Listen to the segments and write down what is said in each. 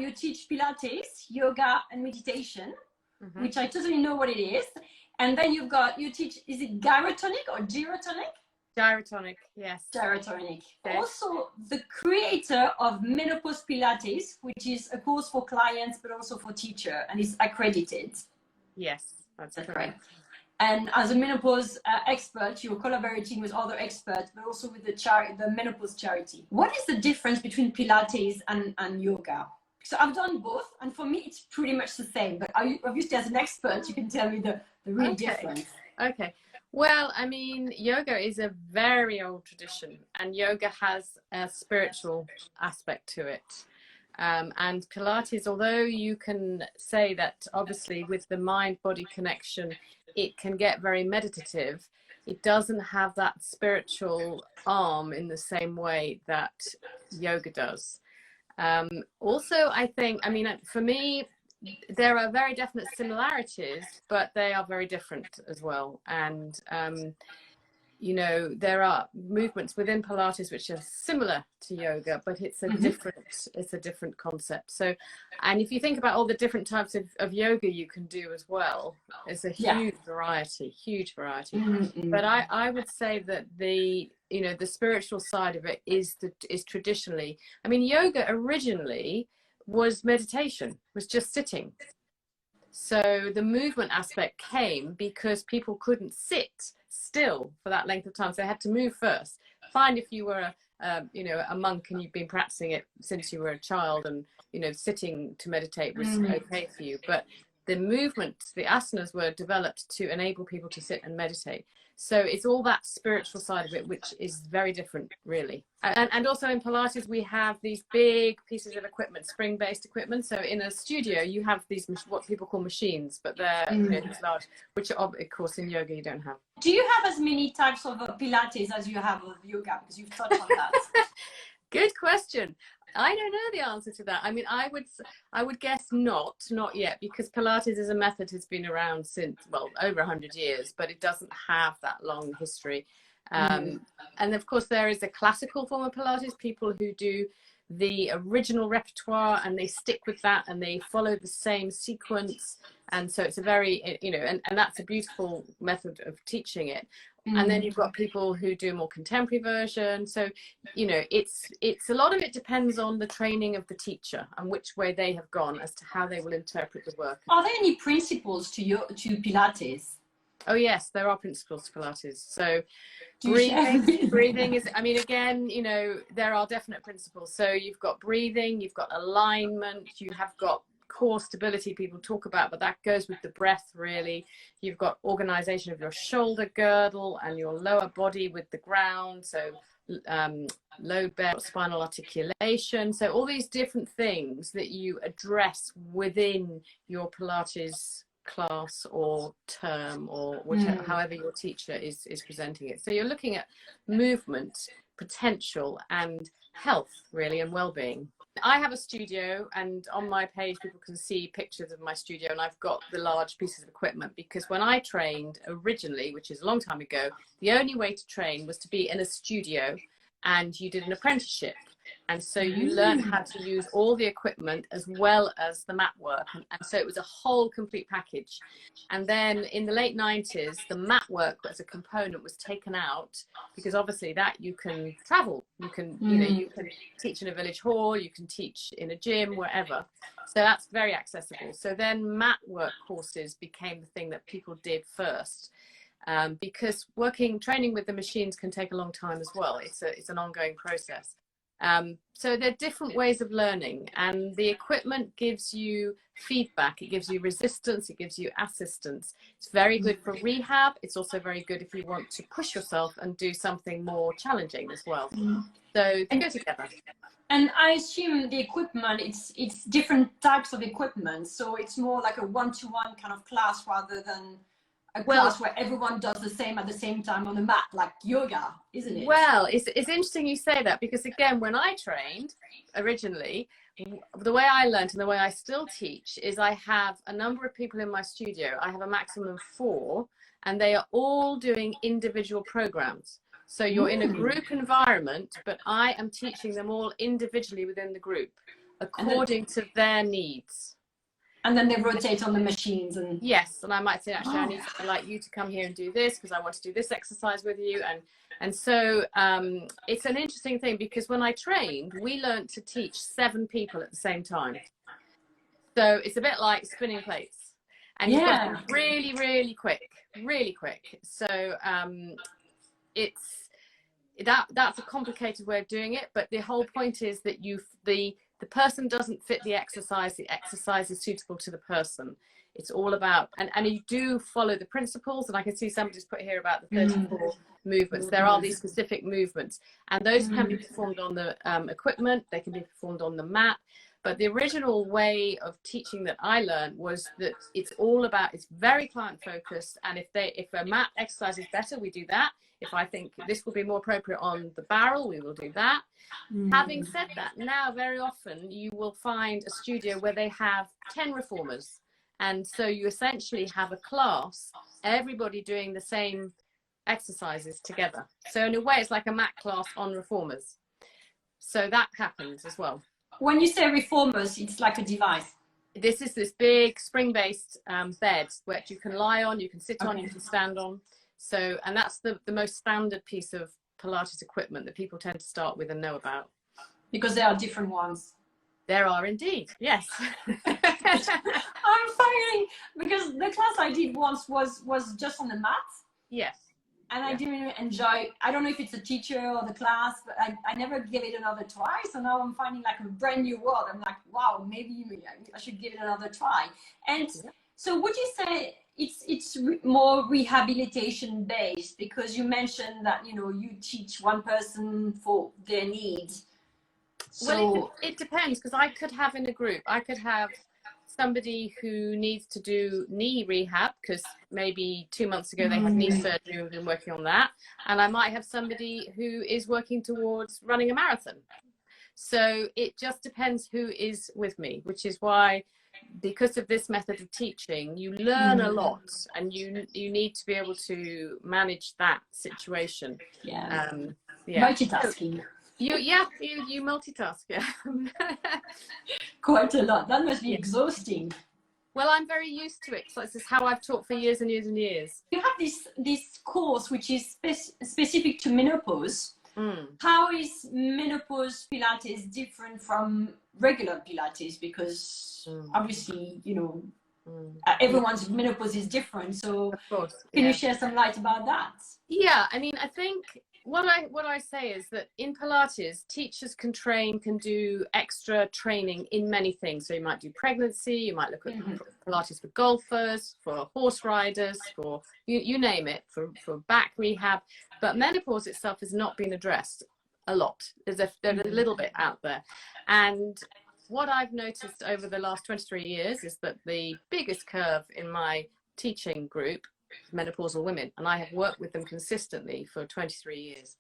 you teach Pilates, yoga, and meditation, which I totally know what it is. And then you teach, is it Gyrotonic or Gyrotonic? Gyrotonic, yes. Gyrotonic. Okay. Also, the creator of Menopause Pilates, which is a course for clients, but also for teacher, and is accredited. Yes, that's correct. And as a menopause expert, you're collaborating with other experts, but also with the Menopause Charity. What is the difference between Pilates and yoga? So I've done both, and for me, it's pretty much the same. But obviously, as an expert, you can tell me the real difference. Okay. Well, I mean, yoga is a very old tradition, and yoga has a spiritual aspect to it. And Pilates, although you can say that obviously with the mind-body connection, it can get very meditative, it doesn't have that spiritual arm in the same way that yoga does. Also, I think, I mean, for me, there are very definite similarities, but they are very different as well. And you know, there are movements within Pilates which are similar to yoga, but it's a different concept. So, and if you think about all the different types of yoga you can do as well, it's a huge variety. But I would say that the spiritual side of it is traditionally, I mean, yoga originally was meditation, was just sitting. So the movement aspect came because people couldn't sit still for that length of time, so they had to move first. Fine if you were a monk and you've been practicing it since you were a child, and sitting to meditate was okay for you, but the movements, the asanas, were developed to enable people to sit and meditate. So it's all that spiritual side of it, which is very different, really. And also in Pilates, we have these big pieces of equipment, spring-based equipment. So in a studio, you have these, what people call machines, but they're large, which of course in yoga you don't have. Do you have as many types of Pilates as you have of yoga? Because you've touched on that. Good question. I don't know the answer to that. I mean, I would guess not yet, because Pilates as a method has been around since, well, over 100 years, but it doesn't have that long history. And of course, there is a classical form of Pilates, people who do the original repertoire and they stick with that and they follow the same sequence. And so it's a very, and that's a beautiful method of teaching it. And then you've got people who do a more contemporary version. So, it's a lot of it depends on the training of the teacher and which way they have gone as to how they will interpret the work. Are there any principles to Pilates? Oh yes, there are principles to Pilates. So breathing is, I mean, again, there are definite principles. So you've got breathing, you've got alignment, you have got core stability people talk about, but that goes with the breath, really. You've got organization of your shoulder girdle and your lower body with the ground, so low back, spinal articulation. So all these different things that you address within your Pilates class or term, or whichever, however your teacher is presenting it. So you're looking at movement, potential, and health, really, and well-being. I have a studio, and on my page people can see pictures of my studio, and I've got the large pieces of equipment, because when I trained originally, which is a long time ago, the only way to train was to be in a studio, and you did an apprenticeship. And so you learn how to use all the equipment as well as the mat work. And so it was a whole complete package. And then in the late 90s, the mat work as a component was taken out, because obviously that you can travel. You can, you can teach in a village hall, you can teach in a gym, wherever. So that's very accessible. So then mat work courses became the thing that people did first. Because training with the machines can take a long time as well. It's an ongoing process. So there are different ways of learning, and the equipment gives you feedback, it gives you resistance, it gives you assistance. It's very good for rehab. It's also very good if you want to push yourself and do something more challenging as well. So they go together. And I assume the equipment, it's different types of equipment, so it's more like a one-to-one kind of class rather than a class where everyone does the same at the same time on the mat, like yoga, isn't it? Well, it's interesting you say that, because again, when I trained originally, the way I learned and the way I still teach is I have a number of people in my studio. I have a maximum of 4, and they are all doing individual programs. So you're in a group environment, but I am teaching them all individually within the group. according to their needs. And then they rotate on the machines. And yes, and I might say, actually, I'd like you to come here and do this because I want to do this exercise with you. And so it's an interesting thing, because when I trained, we learned to teach 7 people at the same time. So it's a bit like spinning plates, and you've got to be really, really quick, really quick. So that's a complicated way of doing it, but the whole point is that the person doesn't fit the exercise is suitable to the person. It's all about, and you do follow the principles, and I can see somebody's put here about the 34 movements. There are these specific movements, and those can be performed on the equipment, they can be performed on the mat. But the original way of teaching that I learned was that it's very client focused, and if a mat exercise is better, we do that. If I think this will be more appropriate on the barrel, we will do that. Having said that, now very often you will find a studio where they have 10 reformers, and so you essentially have a class, everybody doing the same exercises together. So in a way, it's like a mat class on reformers. So that happens as well. When you say reformers, it's like a device. This is this big spring-based bed which you can lie on, you can sit on, you can stand on. So, and that's the most standard piece of Pilates equipment that people tend to start with and know about. Because there are different ones. There are indeed, yes. I'm finding, because the class I did once was just on the mat. Yes. And I didn't enjoy, I don't know if it's a teacher or the class, but I never gave it another try. So now I'm finding like a brand new world. I'm like, wow, maybe I should give it another try. And so would you say it's more rehabilitation based? Because you mentioned that, you teach one person for their needs. So, well, it depends, because I could have in a group, I could have somebody who needs to do knee rehab because maybe 2 months ago they had knee surgery and we've been working on that, and I might have somebody who is working towards running a marathon. So it just depends who is with me, which is why, because of this method of teaching, you learn a lot, and you need to be able to manage that situation. Multitasking. You multitask, Quite a lot. That must be exhausting. Well, I'm very used to it. So this is how I've taught for years and years and years. You have this course which is specific to menopause. How is Menopause Pilates different from regular Pilates? Because obviously, everyone's menopause is different. So of course, can you share some light about that? Yeah, I mean, I think what I say is that in Pilates, teachers can do extra training in many things. So you might do pregnancy, you might look at Pilates for golfers, for horse riders, for you name it, for back rehab. But menopause itself has not been addressed a lot. There's a little bit out there. And what I've noticed over the last 23 years is that the biggest curve in my teaching group, menopausal women, and I have worked with them consistently for 23 years,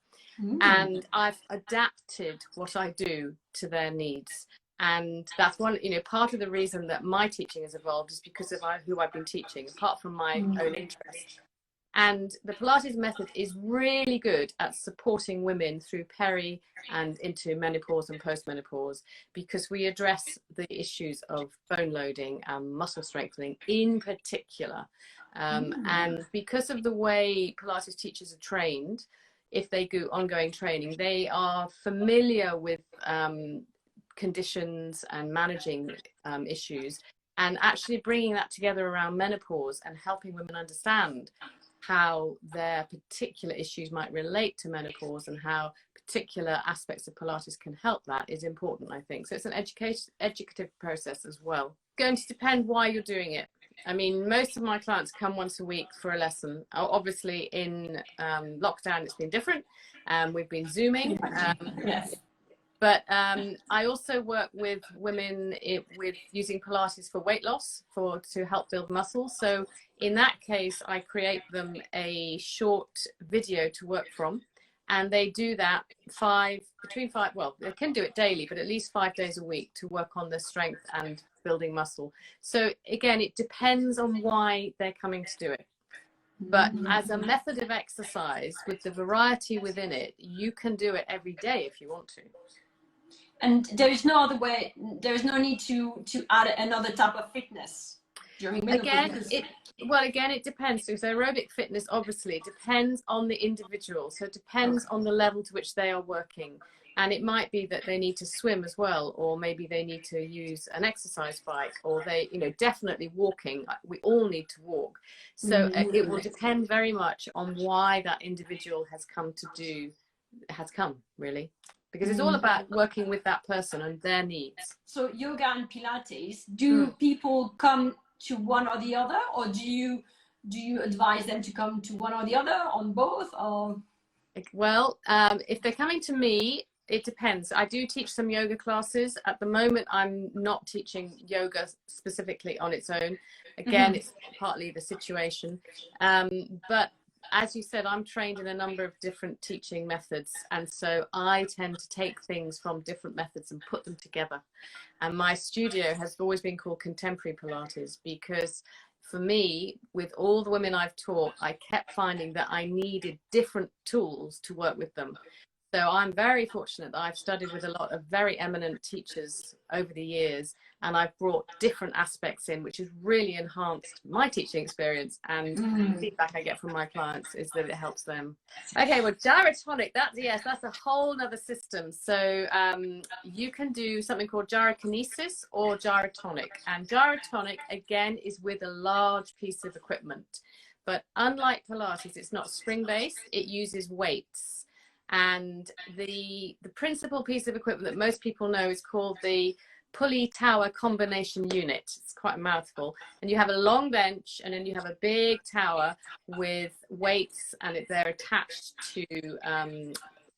and I've adapted what I do to their needs. And that's one, part of the reason that my teaching has evolved is because of who I've been teaching, apart from my own interest. And the Pilates method is really good at supporting women through peri and into menopause and postmenopause, because we address the issues of bone loading and muscle strengthening in particular. And because of the way Pilates teachers are trained, if they do ongoing training, they are familiar with conditions and managing issues, and actually bringing that together around menopause and helping women understand how their particular issues might relate to menopause and how particular aspects of Pilates can help that is important, I think. So it's an educative process as well. It's going to depend why you're doing it. I mean, most of my clients come once a week for a lesson. Obviously, in lockdown, it's been different. We've been Zooming. Yes. But I also work with women with using Pilates for weight loss, to help build muscle. So in that case, I create them a short video to work from. And they do that they can do it daily, but at least 5 days a week to work on their strength and building muscle. So again, it depends on why they're coming to do it. But as a method of exercise with the variety within it, you can do it every day if you want to. And there is no other way, there is no need to add another type of fitness during menopause. Again, it depends. So aerobic fitness obviously depends on the individual. So it depends on the level to which they are working. And it might be that they need to swim as well, or maybe they need to use an exercise bike, or they, you know, definitely walking. We all need to walk. So it will depend very much on why that individual has come really. Because it's all about working with that person and their needs. So yoga and Pilates, do people come to one or the other, or do you advise them to come to one or the other, on both, or? Well, if they're coming to me, it depends. I do teach some yoga classes. At the moment, I'm not teaching yoga specifically on its own. Again, it's partly the situation. But as you said, I'm trained in a number of different teaching methods. And so I tend to take things from different methods and put them together. And my studio has always been called Contemporary Pilates, because for me, with all the women I've taught, I kept finding that I needed different tools to work with them. So I'm very fortunate that I've studied with a lot of very eminent teachers over the years, and I've brought different aspects in, which has really enhanced my teaching experience, and the feedback I get from my clients is that it helps them. Okay, well, gyrotonic, that's a whole nother system. So you can do something called gyrokinesis or gyrotonic, and gyrotonic again is with a large piece of equipment, but unlike Pilates, it's not spring-based, it uses weights. And the principal piece of equipment that most people know is called the pulley tower combination unit. It's quite a mouthful. And you have a long bench, and then you have a big tower with weights, and they're attached to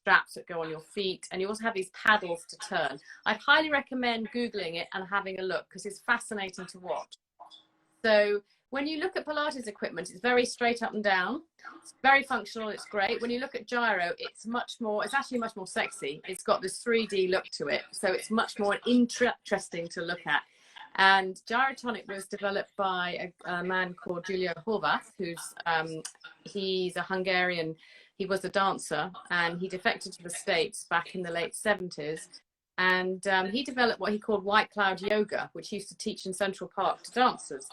straps that go on your feet. And you also have these paddles to turn. I'd highly recommend Googling it and having a look, because it's fascinating to watch. So when you look at Pilates equipment, it's very straight up and down. It's very functional. It's great. When you look at gyro, it's actually much more sexy. It's got this 3D look to it. So it's much more interesting to look at. And Gyrotonic was developed by a man called Julio Horvath, he's a Hungarian. He was a dancer, and he defected to the States back in the late 70s. And he developed what he called white cloud yoga, which he used to teach in Central Park to dancers.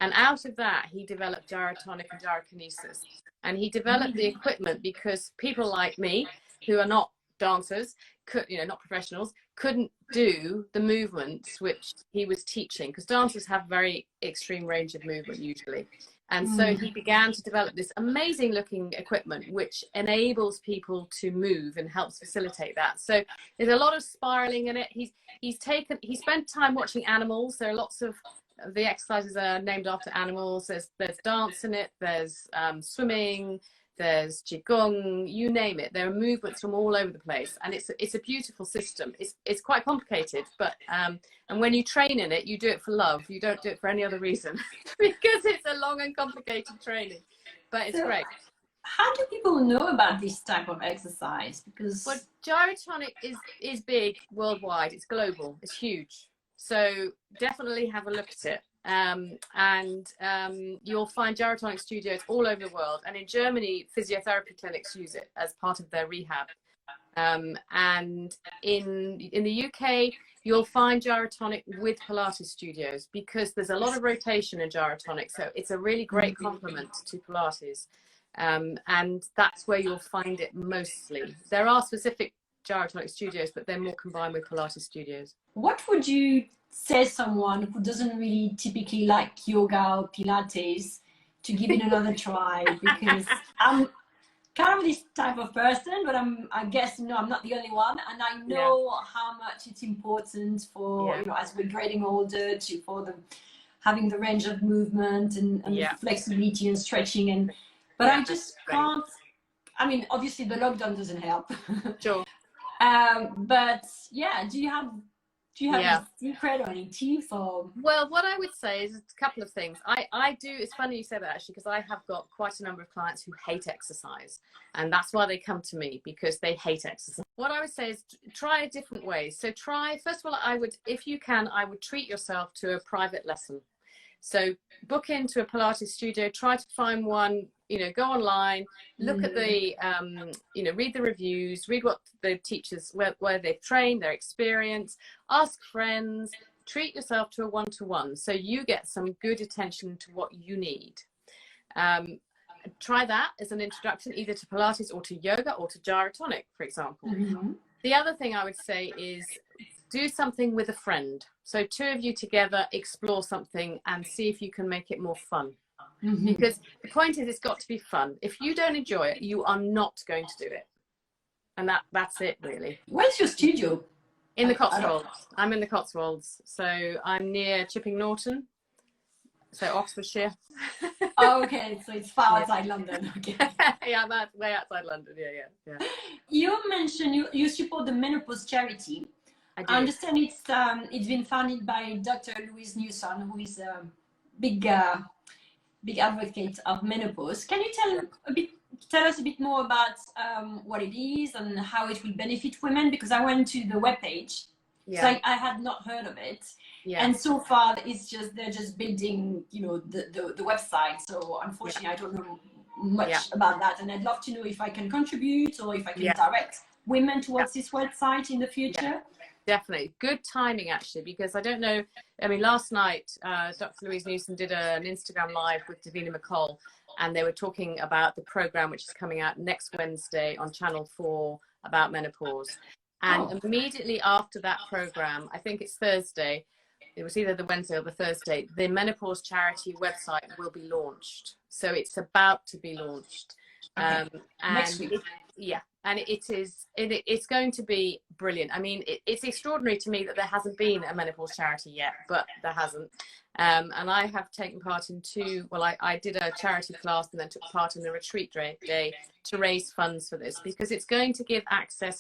And out of that, he developed gyrotonic and gyrokinesis. And he developed the equipment because people like me, who are not dancers, not professionals, couldn't do the movements which he was teaching, because dancers have very extreme range of movement usually. And so he began to develop this amazing looking equipment which enables people to move and helps facilitate that. So there's a lot of spiraling in it. He spent time watching animals. There are lots of the exercises are named after animals. There's dance in it, there's swimming, there's qigong, you name it. There are movements from all over the place, and it's a beautiful system. It's quite complicated, but and when you train in it, you do it for love. You don't do it for any other reason because it's a long and complicated training, but it's great. How do people know about this type of exercise? Because Gyrotonic is big worldwide. It's global. It's huge. So definitely have a look at it. You'll find Gyrotonic studios all over the world. And in Germany, physiotherapy clinics use it as part of their rehab. And in the UK, you'll find Gyrotonic with Pilates studios, because there's a lot of rotation in Gyrotonic. So it's a really great complement to Pilates. And that's where you'll find it mostly. There are specific Gyrotonic studios, but they're more combined with Pilates studios. What would you say someone who doesn't really typically like yoga or Pilates to give it another try? Because I'm kind of this type of person, but I guess I'm not the only one, and I know how much it's important for as we're getting older for having the range of movement and the flexibility and stretching, but I just can't. I mean, obviously the lockdown doesn't help. Sure. But do you have a secret or any tips? Or well, what I would say is a couple of things. I do. It's funny you say that, actually, because I have got quite a number of clients who hate exercise, and that's why they come to me, because they hate exercise. What I would say is try different ways. So first of all, if you can, I would treat yourself to a private lesson. So book into a Pilates studio, try to find one, you know, go online, look at the, you know, read the reviews, read what the teachers, where they've trained, their experience, ask friends, treat yourself to a one-to-one so you get some good attention to what you need. Try that as an introduction either to Pilates or to yoga or to Gyrotonic, for example. The other thing I would say is do something with a friend. So two of you together explore something and see if you can make it more fun. Because the point is, it's got to be fun. If you don't enjoy it, you are not going to do it. And that's it, really. Where's your studio? In the Cotswolds. I'm in the Cotswolds. So I'm near Chipping Norton. So Oxfordshire. Oh, okay, so it's far outside London. Okay. Yeah, that's way outside London. Yeah. You mentioned you support the Menopause Charity. I understand it's been founded by Dr. Louise Newson, who is a big advocate of menopause. Can you tell us a bit more about what it is and how it will benefit women? Because I went to the webpage, so I had not heard of it. And so far they're just building, you know, the website. So unfortunately I don't know much about that, and I'd love to know if I can contribute or if I can direct women towards this website in the future. Definitely good timing, actually, because I don't know, I mean, last night Dr. Louise Newson did an Instagram live with Davina McCall, and they were talking about the program which is coming out next Wednesday on Channel 4 about menopause. And immediately after that program, I think it's Thursday, it was either the Wednesday or the Thursday, the Menopause Charity website will be launched. So it's about to be launched. And next week. And it's going to be brilliant. I mean, it's extraordinary to me that there hasn't been a menopause charity yet, but there hasn't. And I have taken part in I did a charity class and then took part in the retreat day to raise funds for this, because it's going to give access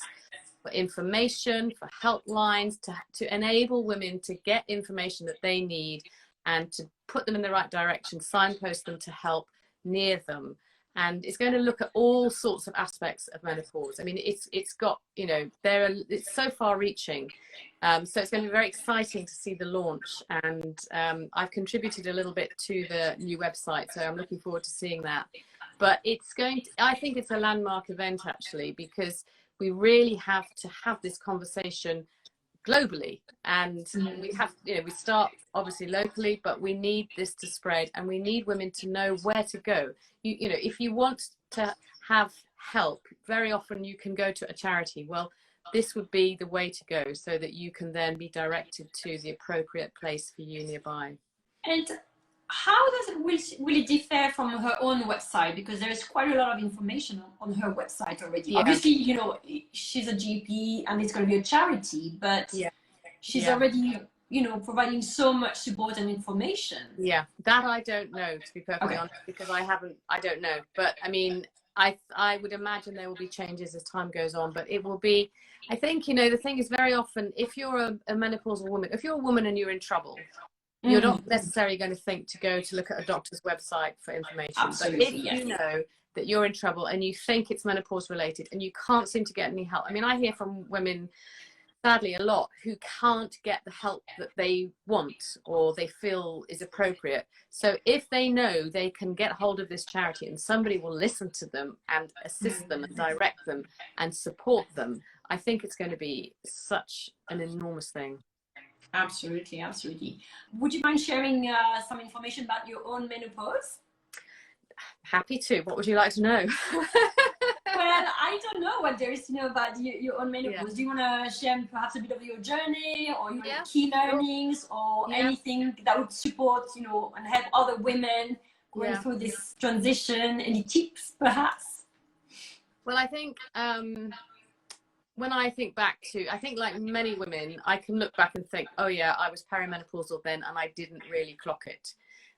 for information, for helplines, to enable women to get information that they need and to put them in the right direction, signpost them to help near them. And it's going to look at all sorts of aspects of menopause. I mean, it's got, you know, it's so far reaching. So it's going to be very exciting to see the launch. And I've contributed a little bit to the new website, so I'm looking forward to seeing that. But I think it's a landmark event, actually, because we really have to have this conversation globally, and we have, you know, we start obviously locally, but we need this to spread, and we need women to know where to go. You know, if you want to have help, very often you can go to a charity. Well, this would be the way to go, so that you can then be directed to the appropriate place for you nearby. And how will it differ from her own website? Because there's quite a lot of information on her website already. Obviously, you know, she's a GP and it's going to be a charity, but she's already, you know, providing so much support and information. Yeah, that I don't know, to be perfectly honest, because I don't know. But I mean, I would imagine there will be changes as time goes on, but it will be, I think, you know, the thing is, very often, if you're a menopausal woman, if you're a woman and you're in trouble, you're not necessarily going to think to go to look at a doctor's website for information. Absolutely, but if you know that you're in trouble and you think it's menopause related and you can't seem to get any help, I mean, I hear from women, sadly, a lot, who can't get the help that they want or they feel is appropriate. So if they know they can get hold of this charity and somebody will listen to them and assist them and direct them and support them, I think it's going to be such an enormous thing. Absolutely, absolutely. Would you mind sharing some information about your own menopause? Happy to. What would you like to know? Well, I don't know what there is to know about your own menopause. Do you want to share perhaps a bit of your journey or your key learnings or anything that would support, you know, and help other women going through this transition? Any tips, perhaps? Well, I think when I think back to, I think like many women, I can look back and think, oh yeah, I was perimenopausal then and I didn't really clock it.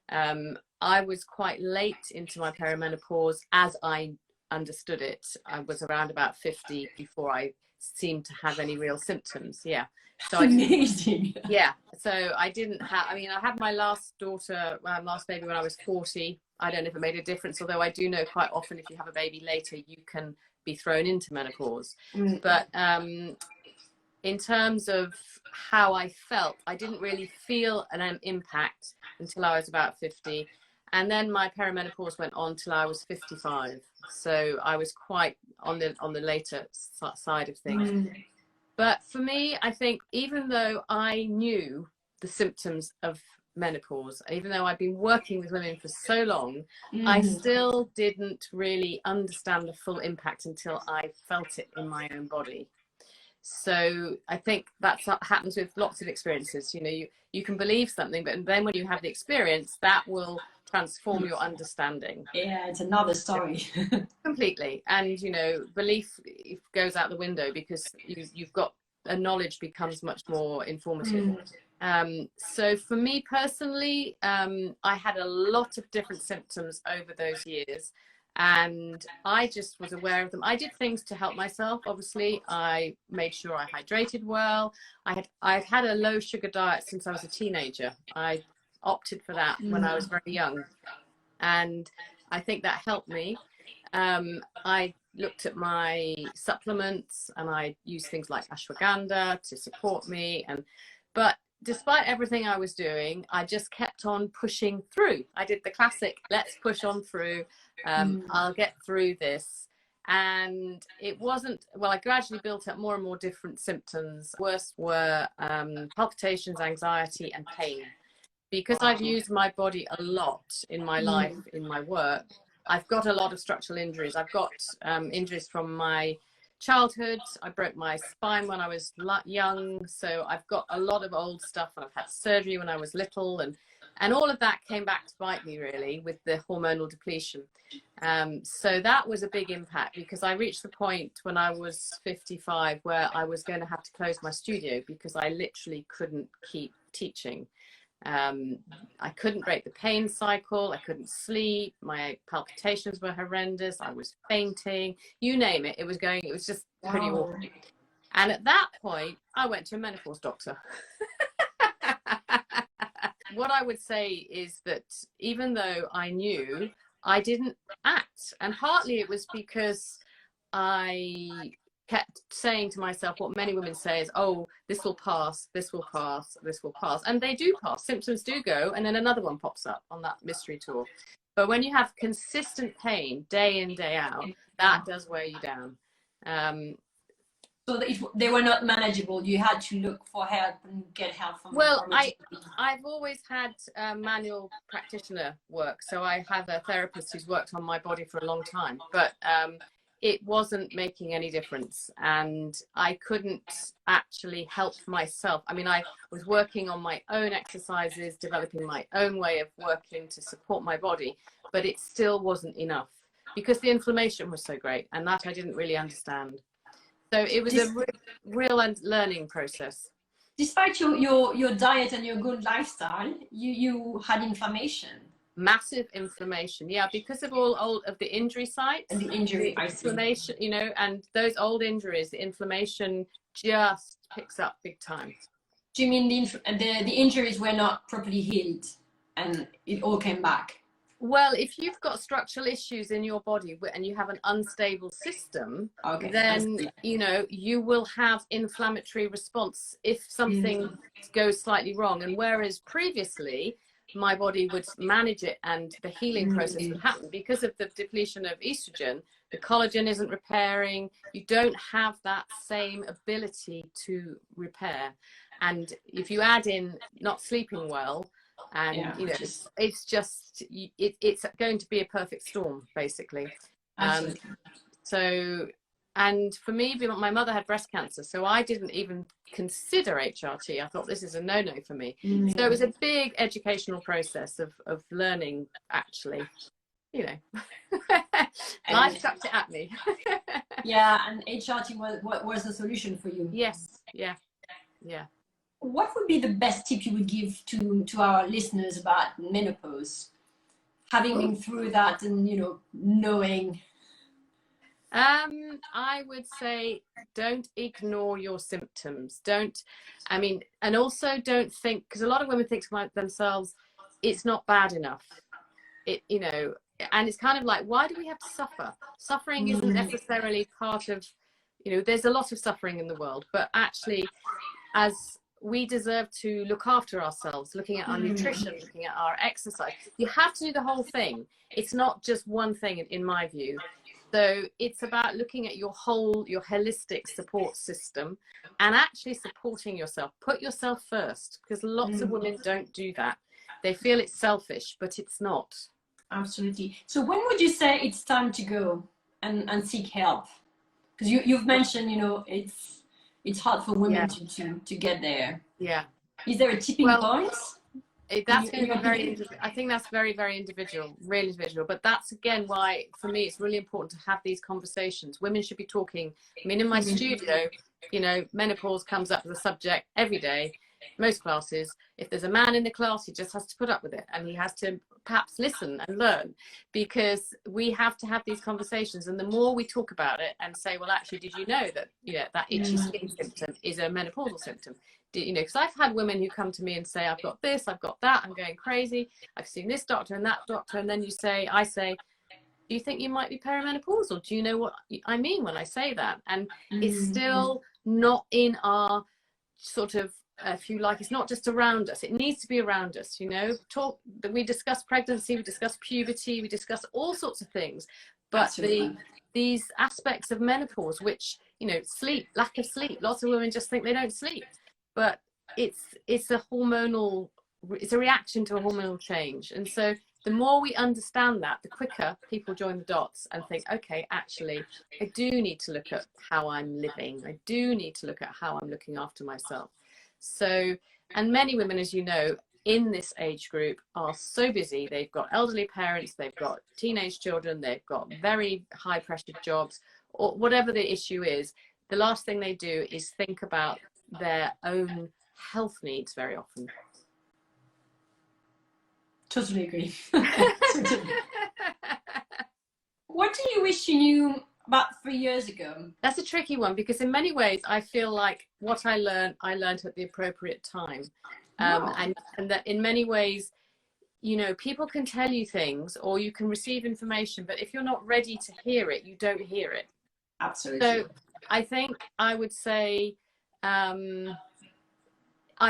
I was quite late into my perimenopause as I understood it. I was around about 50 before I seemed to have any real symptoms. Yeah. So amazing. So I didn't have, I mean, I had my last daughter, last baby when I was 40. I don't know if it made a difference, although I do know quite often if you have a baby later, you can be thrown into menopause. But in terms of how I felt, I didn't really feel an impact until I was about 50. And then my perimenopause went on till I was 55. So I was quite on the later side of things. But for me, I think even though I knew the symptoms of menopause, even though I've been working with women for so long, I still didn't really understand the full impact until I felt it in my own body. So I think that's what happens with lots of experiences. You know, you can believe something, but then when you have the experience, that will transform your understanding. Yeah, it's another story. Completely. And, you know, belief goes out the window because you've got a knowledge becomes much more informative. So for me personally, I had a lot of different symptoms over those years, and I just was aware of them. I did things to help myself. Obviously, I made sure I hydrated well. I've had a low sugar diet since I was a teenager. I opted for that when I was very young, and I think that helped me. I looked at my supplements and I used things like ashwagandha to support me. But despite everything I was doing, I just kept on pushing through. I did the classic, let's push on through. I'll get through this. And it wasn't, well, I gradually built up more and more different symptoms. Worst were palpitations, anxiety, and pain. Because I've used my body a lot in my life, in my work, I've got a lot of structural injuries. I've got injuries from my childhood. I broke my spine when I was young. So I've got a lot of old stuff. I've had surgery when I was little. And all of that came back to bite me, really, with the hormonal depletion. So that was a big impact because I reached the point when I was 55 where I was going to have to close my studio because I literally couldn't keep teaching. I couldn't break the pain cycle. I couldn't sleep. My palpitations were horrendous. I was fainting. You name it. It was just pretty awful. And at that point, I went to a menopause doctor. What I would say is that even though I knew, I didn't act. And partly it was because I kept saying to myself what many women say is, oh, this will pass, this will pass, this will pass. And they do pass. Symptoms do go, and then another one pops up on that mystery tour. But when you have consistent pain day in, day out, that does wear you down. So if they were not manageable, you had to look for help and get help from. Well, I've always had manual practitioner work. So I have a therapist who's worked on my body for a long time. But it wasn't making any difference, and I couldn't actually help myself. I mean, I was working on my own exercises, developing my own way of working to support my body, but it still wasn't enough because the inflammation was so great, and that I didn't really understand. So it was a real learning process. Despite your diet and your good lifestyle, you had inflammation. Massive inflammation, yeah, because of all of the injury sites and the injury, inflammation, you know, and those old injuries, the inflammation just picks up big time. Do you mean the injuries were not properly healed and it all came back? Well, if you've got structural issues in your body and you have an unstable system, then you know you will have inflammatory response if something goes slightly wrong. And whereas previously my body would manage it and the healing process would happen because of the depletion of estrogen, the collagen isn't repairing. You don't have that same ability to repair. And if you add in not sleeping well, and you know, it's just it's going to be a perfect storm, basically. So, and for me, my mother had breast cancer, so I didn't even consider HRT. I thought this is a no-no for me. So it was a big educational process of learning, actually. You know, life chucked it at me. Yeah, and HRT was the solution for you. Yes, yeah. What would be the best tip you would give to our listeners about menopause, having been through that and, you know, knowing? I would say don't ignore your symptoms. And also don't think, because a lot of women think to themselves, it's not bad enough. You know, and it's kind of like, why do we have to suffer? Suffering isn't necessarily part of, you know, there's a lot of suffering in the world, but actually, as we deserve to look after ourselves, looking at our nutrition, looking at our exercise. You have to do the whole thing. It's not just one thing, in my view. So it's about looking at your holistic support system and actually supporting yourself. Put yourself first, because lots of women don't do that. They feel it's selfish, but it's not. Absolutely. So when would you say it's time to go and seek help? Because you've mentioned, you know, it's hard for women to get there. Yeah. Is there a tipping point? That's going to be very, I think that's very, very individual, really individual. But that's, again, why, for me, it's really important to have these conversations. Women should be talking. I mean, in my studio, you know, menopause comes up as a subject every day, most classes. If there's a man in the class, he just has to put up with it. And he has to perhaps listen and learn, because we have to have these conversations. And the more we talk about it and say, well, actually, did you know that, you know, that itchy skin symptom is a menopausal symptom? You know, because I've had women who come to me and say, I've got this, I've got that, I'm going crazy, I've seen this doctor and that doctor. And then I say, do you think you might be perimenopausal? Do you know what I mean when I say that? And it's still not in our sort of, if you like, it's not just around us. It needs to be around us, you know. We discuss pregnancy, we discuss puberty, we discuss all sorts of things. But these aspects of menopause, which, you know, sleep, lack of sleep, lots of women just think they don't sleep. But it's a hormonal, it's a reaction to a hormonal change. And so the more we understand that, the quicker people join the dots and think, okay, actually, I do need to look at how I'm living. I do need to look at how I'm looking after myself. So, and many women, as you know, in this age group are so busy. They've got elderly parents, they've got teenage children, they've got very high pressured jobs, or whatever the issue is. The last thing they do is think about their own health needs very often. Totally agree. What do you wish you knew about 3 years ago? That's a tricky one, because in many ways I feel like what I learned at the appropriate time. And that in many ways, you know, people can tell you things or you can receive information, but if you're not ready to hear it, you don't hear it. Absolutely. So I think I would say, I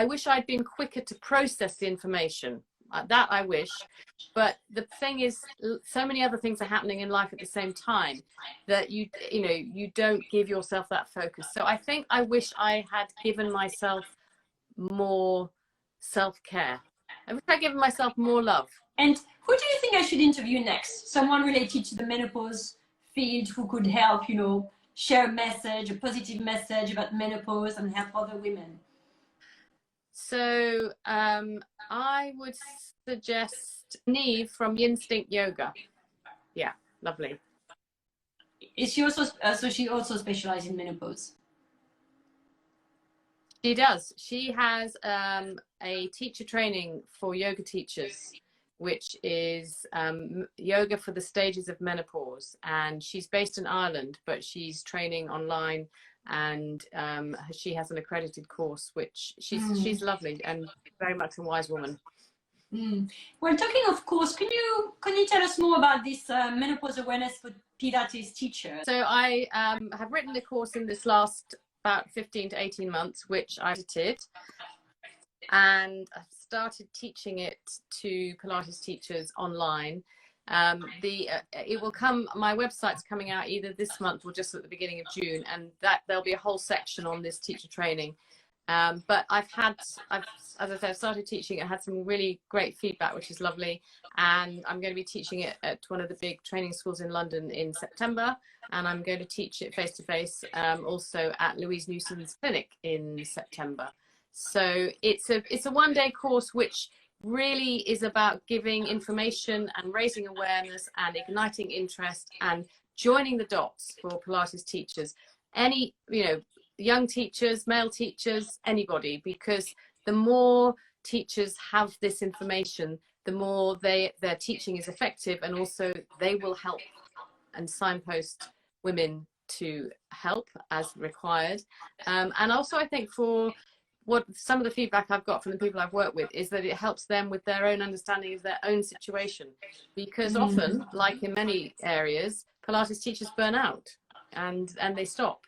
wish I'd been quicker to process the information. That I wish. But the thing is, so many other things are happening in life at the same time that you know, you don't give yourself that focus. So I think I wish I had given myself more self-care. I wish I'd given myself more love. And who do you think I should interview next? Someone related to the menopause field who could help, you know, share a message, a positive message about menopause and help other women. So I would suggest Neve from Instinct Yoga. Yeah, lovely. Is she also so she also specializes in menopause? She does. She has a teacher training for yoga teachers, which is yoga for the stages of menopause. And she's based in Ireland, but she's training online, and she has an accredited course, which she's lovely and very much a wise woman. Well, talking of course, can you tell us more about this Menopause Awareness for Pilates teacher? So I have written the course in this last about 15 to 18 months, which I edited, and I started teaching it to Pilates teachers online. It will come, my website's coming out either this month or just at the beginning of June, and that there'll be a whole section on this teacher training. But as I said, I've started teaching it, had some really great feedback, which is lovely, and I'm going to be teaching it at one of the big training schools in London in September, and I'm going to teach it face to face also at Louise Newson's clinic in September. So it's a one-day course which really is about giving information and raising awareness and igniting interest and joining the dots for Pilates teachers, any, you know, young teachers, male teachers, anybody, because the more teachers have this information, the more their teaching is effective, and also they will help and signpost women to help as required. And also I think for what some of the feedback I've got from the people I've worked with is that it helps them with their own understanding of their own situation, because often, like in many areas, Pilates teachers burn out and they stop.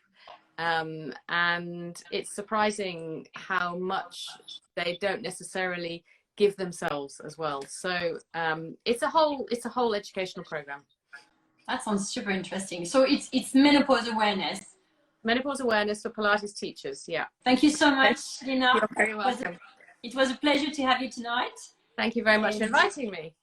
And it's surprising how much they don't necessarily give themselves as well. So it's a whole educational program. That sounds super interesting. So it's menopause awareness. Menopause awareness for Pilates teachers. Yeah. Thank you so much, Dinah. You're very welcome. It was a pleasure to have you tonight. Thank you very much for inviting me.